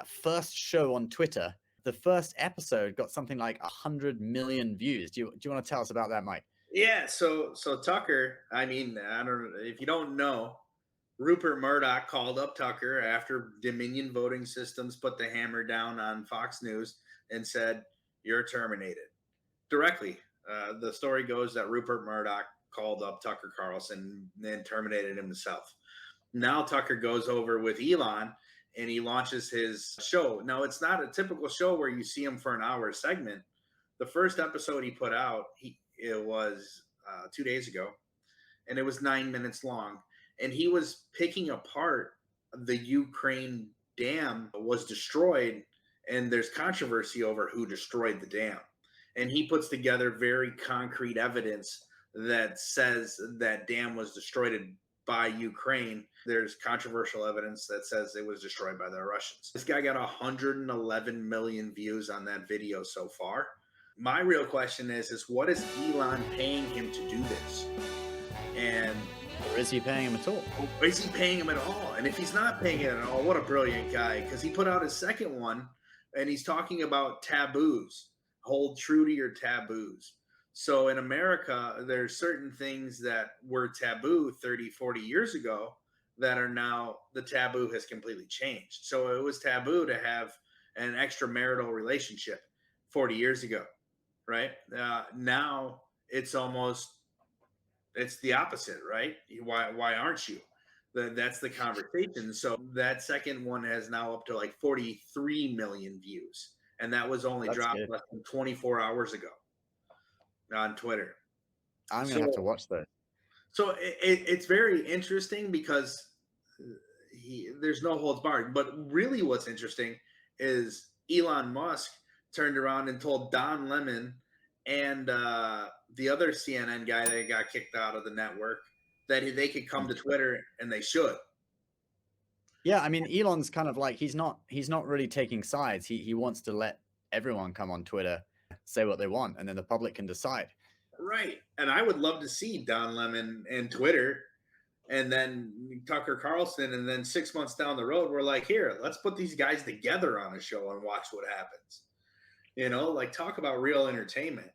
first show on Twitter. The first episode got something like 100 million views. Do you want to tell us about that, Mike? Yeah, so Tucker, I mean, I don't if you don't know, Rupert Murdoch called up Tucker after Dominion voting systems put the hammer down on Fox News and said, "You're terminated." Directly. The story goes that Rupert Murdoch called up Tucker Carlson and then terminated himself. Now Tucker goes over with Elon and he launches his show. Now it's not a typical show where you see him for an hour segment. The first episode he put out, it was 2 days ago, and it was 9 minutes long. And he was picking apart the Ukraine dam was destroyed, and there's controversy over who destroyed the dam. And he puts together very concrete evidence that says that dam was destroyed by Ukraine. There's controversial evidence that says it was destroyed by the Russians. This guy got 111 million views on that video so far. My real question is what is Elon paying him to do this? And or is he paying him at all? Is he paying him at all? And if he's not paying him at all, what a brilliant guy. Because he put out his second one and he's talking about taboos. Hold true to your taboos. So in America, there's certain things that were taboo 30, 40 years ago that are now, the taboo has completely changed. So it was taboo to have an extramarital relationship 40 years ago, right? Now it's the opposite, right? Why aren't you? That's the conversation. So that second one has now up to like 43 million views. And that was only dropped less than 24 hours ago on Twitter. I'm going to have to watch that. So it's very interesting because there's no holds barred. But really what's interesting is Elon Musk turned around and told Don Lemon and the other CNN guy that got kicked out of the network that they could come to Twitter, and they should. Yeah, I mean, Elon's kind of like he's not really taking sides. He wants to let everyone come on Twitter, say what they want, and then the public can decide. Right. And I would love to see Don Lemon and Twitter and then Tucker Carlson, and then 6 months down the road, we're like, here, let's put these guys together on a show and watch what happens. Like talk about real entertainment.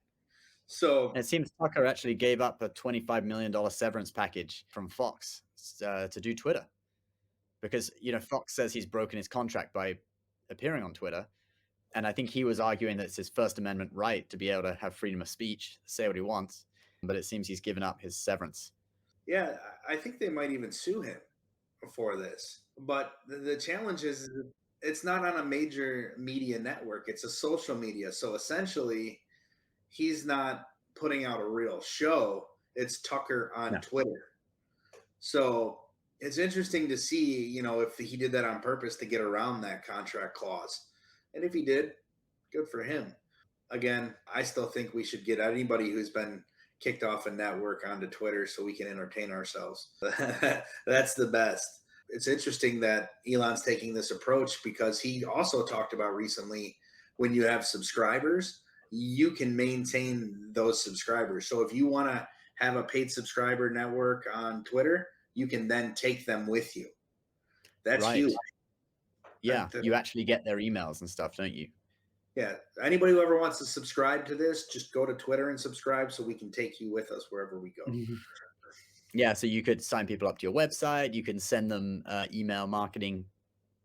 So it seems Tucker actually gave up a $25 million severance package from Fox to do Twitter because, Fox says he's broken his contract by appearing on Twitter. And I think he was arguing that it's his First Amendment right to be able to have freedom of speech, say what he wants. But it seems he's given up his severance. Yeah, I think they might even sue him for this. But the challenge is it's not on a major media network. It's a social media. So essentially, he's not putting out a real show. It's Tucker on Twitter. So it's interesting to see, if he did that on purpose to get around that contract clause. And if he did, good for him. Again, I still think we should get anybody who's been kicked off a network onto Twitter so we can entertain ourselves. That's the best. It's interesting that Elon's taking this approach because he also talked about recently when you have subscribers, you can maintain those subscribers. So if you want to have a paid subscriber network on Twitter, you can then take them with you. That's huge. Yeah, you actually get their emails and stuff, don't you? Yeah. Anybody who ever wants to subscribe to this, just go to Twitter and subscribe so we can take you with us wherever we go. Yeah, so you could sign people up to your website. You can send them email marketing.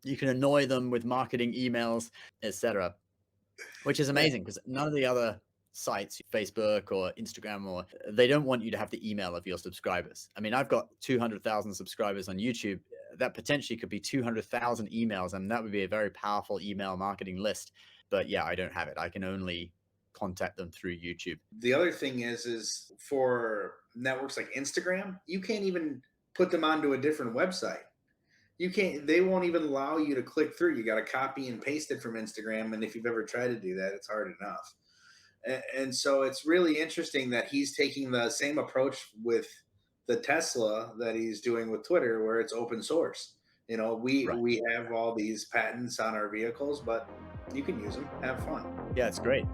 You can annoy them with marketing emails, etc., which is amazing because none of the other sites, Facebook or Instagram, they don't want you to have the email of your subscribers. I mean, I've got 200,000 subscribers on YouTube. That potentially could be 200,000 emails, and that would be a very powerful email marketing list. But yeah, I don't have it. I can only contact them through YouTube. The other thing is for networks like Instagram, you can't even put them onto a different website. They won't even allow you to click through. You got to copy and paste it from Instagram. And if you've ever tried to do that, it's hard enough. And so it's really interesting that he's taking the same approach with the Tesla that he's doing with Twitter, where it's open source. We have all these patents on our vehicles, but you can use them, have fun. Yeah, it's great.